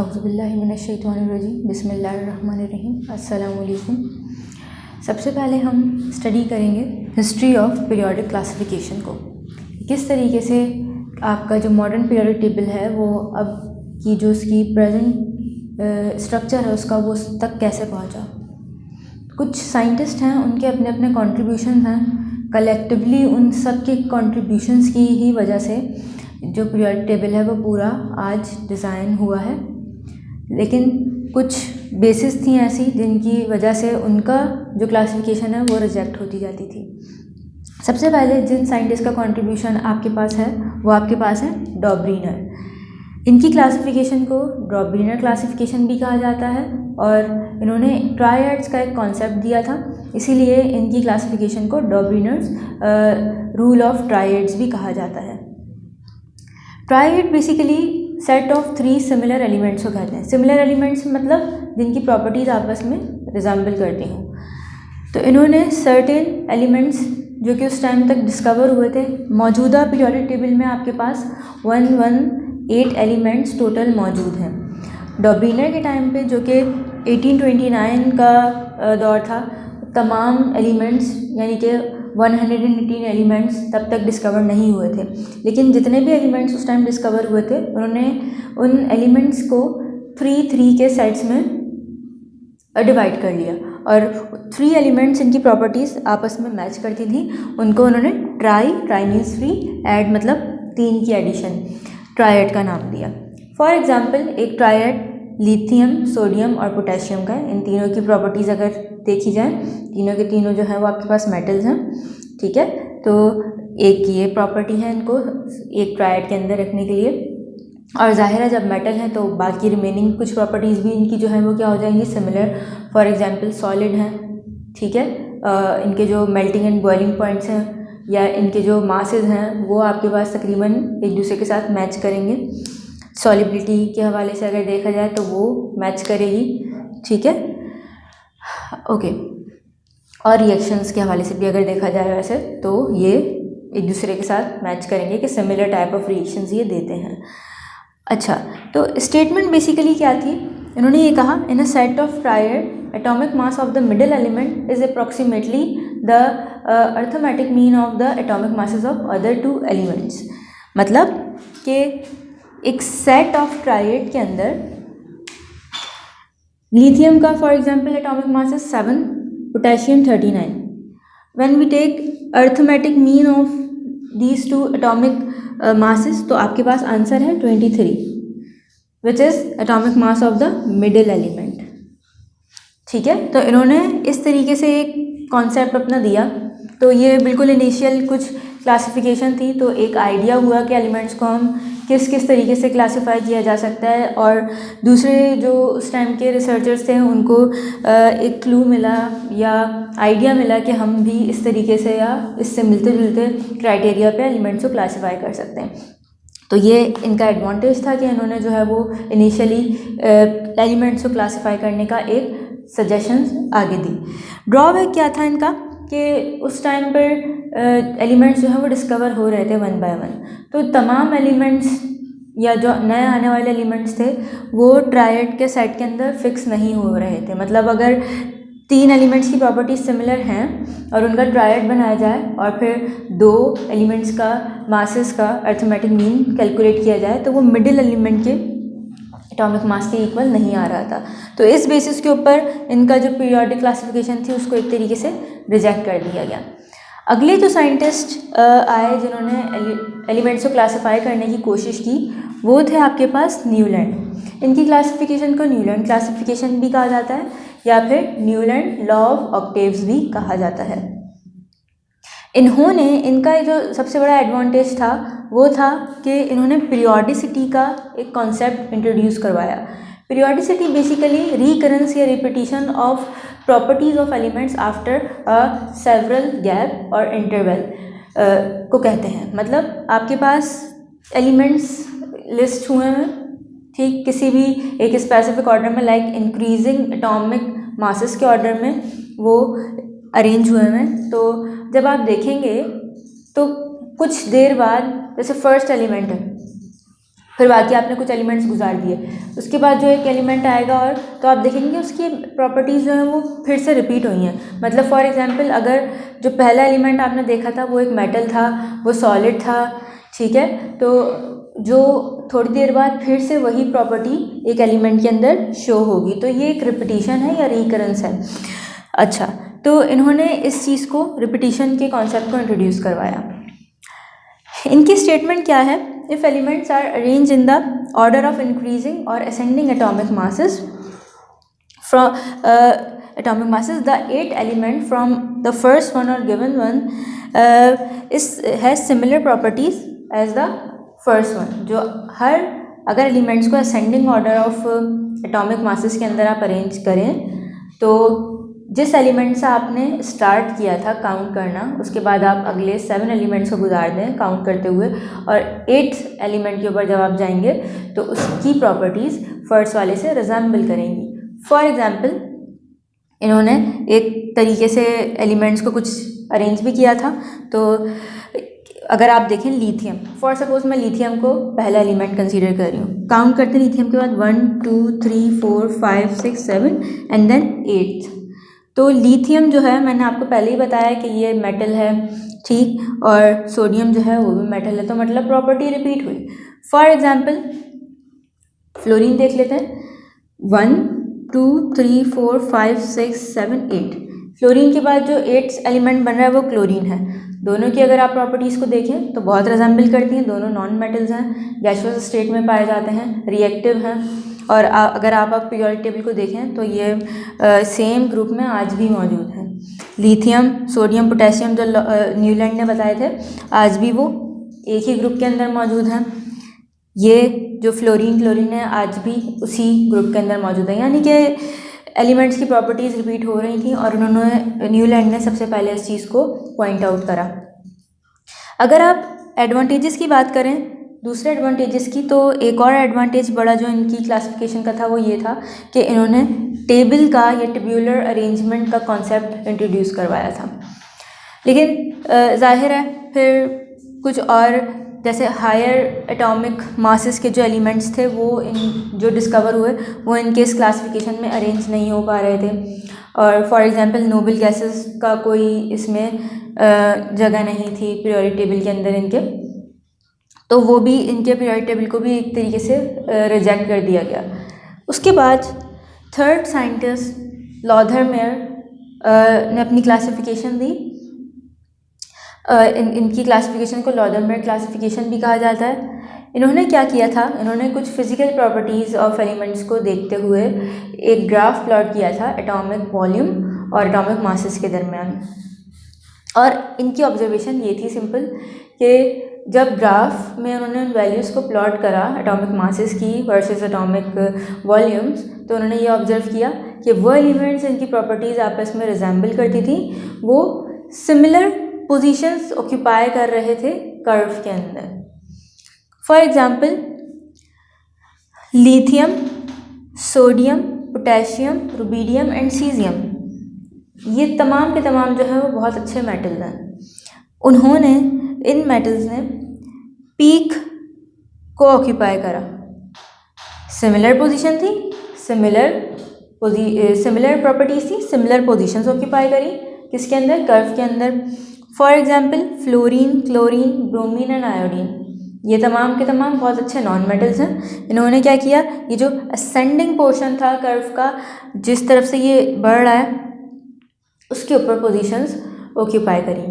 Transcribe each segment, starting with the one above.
औज़ुबिल्लाहि मिनश्शैतानिर्रजीम बिस्मिल्लाहिर्रहमानिर्रहीम अस्सलामुअलैकुम। सबसे पहले हम स्टडी करेंगे हिस्ट्री ऑफ पीरियोडिक क्लासिफिकेशन को, किस तरीके से आपका जो मॉडर्न पीरियोडिक टेबल है वो अब की जो उसकी प्रेजेंट स्ट्रक्चर है उसका वो तक कैसे पहुंचा। कुछ साइंटिस्ट हैं, उनके अपने अपने कंट्रीब्यूशन हैं, कलेक्टिवली उन सब के कंट्रीब्यूशंस की ही वजह से जो पीरियोडिक टेबल है वो पूरा आज डिज़ाइन हुआ है। लेकिन कुछ बेसिस थी ऐसी जिनकी वजह से उनका जो क्लासिफिकेशन है वो रिजेक्ट होती जाती थी। सबसे पहले जिन साइंटिस्ट का कंट्रीब्यूशन आपके पास है वो आपके पास है डॉबरीनर। इनकी क्लासिफिकेशन को डॉबरीनर क्लासिफिकेशन भी कहा जाता है और इन्होंने ट्रायड्स का एक कॉन्सेप्ट दिया था, इसीलिए इनकी क्लासिफिकेशन को डॉबरीनर्स रूल ऑफ ट्रायड्स भी कहा जाता है। Triad basically set of 3 similar elements को कहते हैं। सिमिलर एलिमेंट्स मतलब जिनकी प्रॉपर्टीज़ आपस में रिजेंबल करती हों। तो इन्होंने सर्टेन एलिमेंट्स जो कि उस टाइम तक डिस्कवर हुए थे, मौजूदा पीरियोडिक टेबल में आपके पास 118 एलिमेंट्स टोटल मौजूद हैं। डॉबरीनर के टाइम पे जो कि 1829 का दौर था, तमाम एलिमेंट्स यानी कि 118 एलिमेंट्स तब तक डिस्कवर नहीं हुए थे। लेकिन जितने भी एलिमेंट्स उस टाइम डिस्कवर हुए थे उन्होंने उन एलिमेंट्स को 3 के सेट्स में डिवाइड कर लिया और 3 एलिमेंट्स इनकी प्रॉपर्टीज़ आपस में मैच करती थी, उनको उन्होंने ट्राई मीन्स 3, ऐड मतलब 3 की एडिशन, ट्रायड का नाम दिया। फॉर एग्जांपल एक ट्रायड लिथियम, सोडियम और पोटेशियम का है। इन तीनों की प्रॉपर्टीज़ अगर देखी जाए, तीनों के तीनों जो है वो आपके पास मेटल्स हैं, ठीक है। तो एक ये प्रॉपर्टी है इनको एक ट्रायड के अंदर रखने के लिए, और जाहिर है जब मेटल है तो बाकी रिमेनिंग कुछ प्रॉपर्टीज़ भी इनकी जो है वो क्या हो जाएंगी, सिमिलर। फॉर एग्जांपल सॉलिड हैं, ठीक है, इनके जो मेल्टिंग एंड बॉइलिंग पॉइंट्स हैं या इनके जो मासेस हैं वो आपके पास तकरीबन एक दूसरे के साथ मैच करेंगे। सॉलिबिलिटी के हवाले से अगर देखा जाए तो वो मैच करेगी, ठीक है, ओके। और रिएक्शंस के हवाले से भी अगर देखा जाए वैसे तो ये एक दूसरे के साथ मैच करेंगे कि सिमिलर टाइप ऑफ रिएक्शंस ये देते हैं। अच्छा, तो स्टेटमेंट बेसिकली क्या थी, इन्होंने ये कहा in a set of triad atomic mass of the middle element is approximately the arithmetic mean of the atomic masses of other 2 elements. मतलब कि एक सेट ऑफ ट्रायड के अंदर लिथियम का for example atomic mass is 7, potassium 39। When we take arithmetic mean of these 2 atomic masses तो आपके पास answer है 23, which is atomic mass of the middle element, ठीक है। तो इन्होंने इस तरीके से एक कॉन्सेप्ट अपना दिया। तो ये बिल्कुल इनिशियल कुछ क्लासिफिकेशन थी, तो एक आइडिया हुआ कि एलिमेंट्स को हम किस किस तरीके से क्लासिफाई किया जा सकता है, और दूसरे जो उस टाइम के रिसर्चर्स थे उनको एक क्लू मिला या आइडिया मिला कि हम भी इस तरीके से या इससे मिलते जुलते क्राइटेरिया पे एलिमेंट्स को क्लासिफाई कर सकते हैं। तो ये इनका एडवांटेज था कि इन्होंने जो है वो इनिशियली एलिमेंट्स को क्लासिफाई करने का एक सजेशंस आगे दी। ड्रॉबैक क्या था इनका कि उस टाइम पर एलिमेंट्स जो है वो डिस्कवर हो रहे थे 1 बाय 1, तो तमाम एलिमेंट्स या जो नए आने वाले एलिमेंट्स थे वो ट्रायड के सेट के अंदर फिक्स नहीं हो रहे थे। मतलब अगर 3 एलिमेंट्स की प्रॉपर्टीज सिमिलर हैं और उनका ट्रायड बनाया जाए और फिर 2 एलिमेंट्स का मासेस का अर्थमेटिक मीन कैलकुलेट किया जाए तो वो मिडिल एलिमेंट के एटॉमिक मास के इक्वल नहीं आ रहा था। तो इस बेसिस के ऊपर इनका जो पीरियोडिक क्लासिफिकेशन थी उसको एक तरीके से रिजेक्ट कर दिया गया। अगले जो साइंटिस्ट आए जिन्होंने एलिमेंट्स को क्लासिफाई करने की कोशिश की वो थे आपके पास न्यूलैंड। इनकी क्लासिफिकेशन को न्यूलैंड क्लासिफिकेशन भी कहा जाता है या फिर न्यूलैंड लॉ ऑफ ऑक्टेव्स भी कहा जाता है। इन्होंने इनका जो सबसे बड़ा एडवांटेज था वो था कि इन्होंने पीरियोडिसिटी का एक कॉन्सेप्ट इंट्रोड्यूस करवाया। पीरियोडिसिटी बेसिकली रिकरेंस या repetition of properties of elements after a several gap और इंटरवल को कहते हैं। मतलब आपके पास एलिमेंट्स लिस्ट हुए हैं, ठीक, किसी भी एक स्पेसिफिक ऑर्डर में, लाइक इंक्रीजिंग एटॉमिक मासेस के ऑर्डर में वो अरेंज हुए हैं। तो जब आप देखेंगे तो कुछ देर बाद, जैसे फर्स्ट एलिमेंट है, फिर बाकी आपने कुछ एलिमेंट्स गुजार दिए, उसके बाद जो एक एलिमेंट आएगा और तो आप देखेंगे उसकी प्रॉपर्टीज़ जो हैं वो फिर से रिपीट हुई हैं। मतलब फॉर एग्जांपल अगर जो पहला एलिमेंट आपने देखा था वो एक मेटल था, वो सॉलिड था, ठीक है, तो जो थोड़ी देर बाद फिर से वही प्रॉपर्टी एक एलिमेंट के अंदर शो होगी। तो ये एक रिपीटिशन है या रिकरेंस है। अच्छा, तो इन्होंने इस चीज़ को रिपीटिशन के कॉन्सेप्ट को इंट्रोड्यूस करवाया। इनकी स्टेटमेंट क्या है? If elements are arrange in the order of increasing और ascending atomic masses from atomic masses, the 8 element from the first one or given one has similar properties as the first one। जो हर अगर elements को ascending order of atomic masses के अंदर आप arrange करें तो जिस एलिमेंट से आपने स्टार्ट किया था काउंट करना, उसके बाद आप अगले 7 एलिमेंट्स को गुजार दें काउंट करते हुए और 8 एलिमेंट के ऊपर जब आप जाएंगे तो उसकी प्रॉपर्टीज़ फर्स्ट वाले से रिजेंबल करेंगी। फॉर एग्जांपल इन्होंने एक तरीके से एलिमेंट्स को कुछ अरेंज भी किया था। तो अगर आप देखें लिथियम, फॉर सपोज मैं लिथियम को पहला एलिमेंट कंसीडर कर रही हूँ, काउंट करते हैं लिथियम के बाद 1 2 3 4 5 6 7 एंड देन 8। तो लिथियम जो है मैंने आपको पहले ही बताया कि ये मेटल है, ठीक, और सोडियम जो है वो भी मेटल है, तो मतलब प्रॉपर्टी रिपीट हुई। फॉर एग्जांपल फ्लोरीन देख लेते हैं, 1 2 3 4 5 6 7 8। फ्लोरीन के बाद जो 8 एलिमेंट बन रहा है वो क्लोरीन है। दोनों की अगर आप प्रॉपर्टीज़ को देखें तो बहुत रिजेंबल करती हैं, दोनों नॉन मेटल्स हैं, गैसियस स्टेट में पाए जाते हैं, रिएक्टिव हैं। और अगर आप पीरियोडिक टेबल को देखें तो ये सेम ग्रुप में आज भी मौजूद हैं। लिथियम, सोडियम, पोटेशियम जो न्यूलैंड ने बताए थे आज भी वो एक ही ग्रुप के अंदर मौजूद हैं। ये जो फ्लोरीन क्लोरीन है आज भी उसी ग्रुप के अंदर मौजूद है, यानी कि एलिमेंट्स की प्रॉपर्टीज़ रिपीट हो रही थी और उन्होंने न्यूलैंड ने सबसे पहले इस चीज़ को पॉइंट आउट करा। अगर आप एडवांटेजेस की बात करें दूसरे एडवांटेजेस की, तो एक और एडवांटेज बड़ा जो इनकी क्लासिफिकेशन का था वो ये था कि इन्होंने टेबल का या टेब्यूलर अरेंजमेंट का कॉन्सेप्ट इंट्रोड्यूस करवाया था। लेकिन जाहिर है फिर कुछ और जैसे हायर एटॉमिक मासेस के जो एलिमेंट्स थे वो इन जो डिस्कवर हुए वो इनके इस क्लासिफिकेशन में अरेंज नहीं हो पा रहे थे। और फॉर एग्जांपल नोबल गैसेस का कोई इसमें जगह नहीं थी पीरियोडिक टेबल के अंदर इनके, तो वो भी इनके पीरियोडिक टेबल को भी एक तरीके से रिजेक्ट कर दिया गया। उसके बाद थर्ड साइंटिस्ट लॉथरमेयर ने अपनी क्लासिफिकेशन दी। इनकी क्लासिफिकेशन को लॉथरमेयर क्लासिफिकेशन भी कहा जाता है। इन्होंने क्या किया था, इन्होंने कुछ फिजिकल प्रॉपर्टीज़ ऑफ एलिमेंट्स को देखते हुए एक ग्राफ प्लॉट किया था एटॉमिक वॉल्यूम और एटॉमिक मासेस के दरमियान। और इनकी ऑब्जर्वेशन ये थी सिंपल कि जब ग्राफ में उन्होंने उन वैल्यूज़ को प्लॉट करा एटॉमिक मासेस की वर्सेस एटॉमिक वॉल्यूम्स, तो उन्होंने ये ऑब्जर्व किया कि वो एलिमेंट्स इनकी प्रॉपर्टीज़ आपस में रिजेंबल करती थी, वो सिमिलर पोजीशंस ऑक्यूपाई कर रहे थे कर्व के अंदर। For example lithium, sodium, potassium, rubidium and caesium, ये तमाम के तमाम जो है वो बहुत अच्छे मेटल्स हैं। उन्होंने इन मेटल्स ने पीक को ऑक्यूपाई करा, सिमिलर पोजीशन थी, सिमिलर प्रॉपर्टीज थी, सिमिलर पोजीशंस ऑक्यूपाई करी किसके अंदर, कर्व के अंदर। For example fluorine, chlorine, bromine and iodine, ये तमाम के तमाम बहुत अच्छे नॉन मेटल्स हैं। इन्होंने क्या किया, ये जो असेंडिंग पोर्शन था कर्व का, जिस तरफ से ये बढ़ रहा है उसके ऊपर पोजीशंस ऑक्यूपाई करी।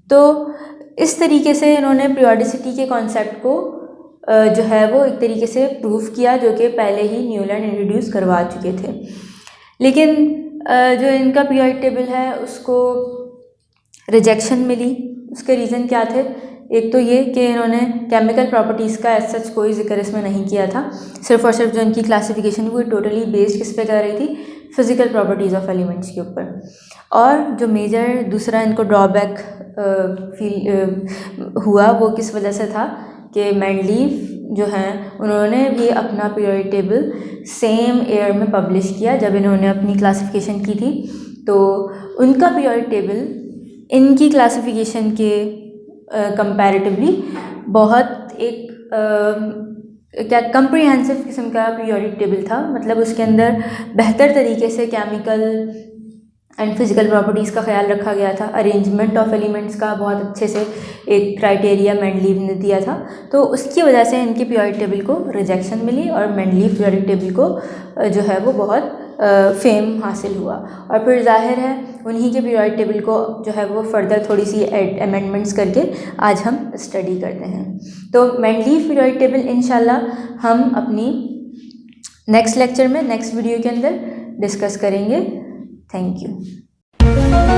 तो इस तरीके से इन्होंने पीरियोडिसिटी के कॉन्सेप्ट को जो है वो एक तरीके से प्रूफ किया, जो कि पहले ही न्यूलैंड इंट्रोड्यूस करवा चुके थे। लेकिन जो इनका पीरियोडिक टेबल है उसको रिजेक्शन मिली। उसके रीज़न क्या थे, एक तो ये कि इन्होंने केमिकल प्रॉपर्टीज़ का एज सच कोई जिक्र इसमें नहीं किया था, सिर्फ और सिर्फ जो इनकी क्लासिफिकेशन वो टोटली बेस्ड किस पे कर रही थी, फिज़िकल प्रॉपर्टीज़ ऑफ एलिमेंट्स के ऊपर। और जो मेजर दूसरा इनको ड्रॉबैक फील हुआ वो किस वजह से था कि मेंडलीव जो हैं उन्होंने भी अपना पीरियोडिक टेबल सेम ईयर में पब्लिश किया जब इन्होंने अपनी क्लासिफिकेशन की थी। तो उनका पीरियोडिक टेबल इनकी क्लासिफिकेशन के कंपैरेटिवली बहुत एक क्या कम्प्रिहेंसिव किस्म का पीरियोडिक टेबल था, मतलब उसके अंदर बेहतर तरीके से केमिकल एंड फिज़िकल प्रॉपर्टीज़ का ख्याल रखा गया था। अरेंजमेंट ऑफ एलिमेंट्स का बहुत अच्छे से एक क्राइटेरिया मेंडलीव ने दिया था, तो उसकी वजह से इनके पीरियोडिक टेबल को रिजेक्शन मिली और मेंडलीव पीरियोडिक टेबल को जो है वो बहुत फेम हासिल हुआ। और फिर जाहिर है उन्हीं के पीरियोडिक टेबल को जो है वो फर्दर थोड़ी सी अमेंडमेंट्स करके आज हम स्टडी करते हैं। तो मेंडलीव पीरियोडिक टेबल इंशाल्लाह हम अपनी नेक्स्ट लेक्चर में, नेक्स्ट वीडियो के अंदर डिस्कस करेंगे। Thank you.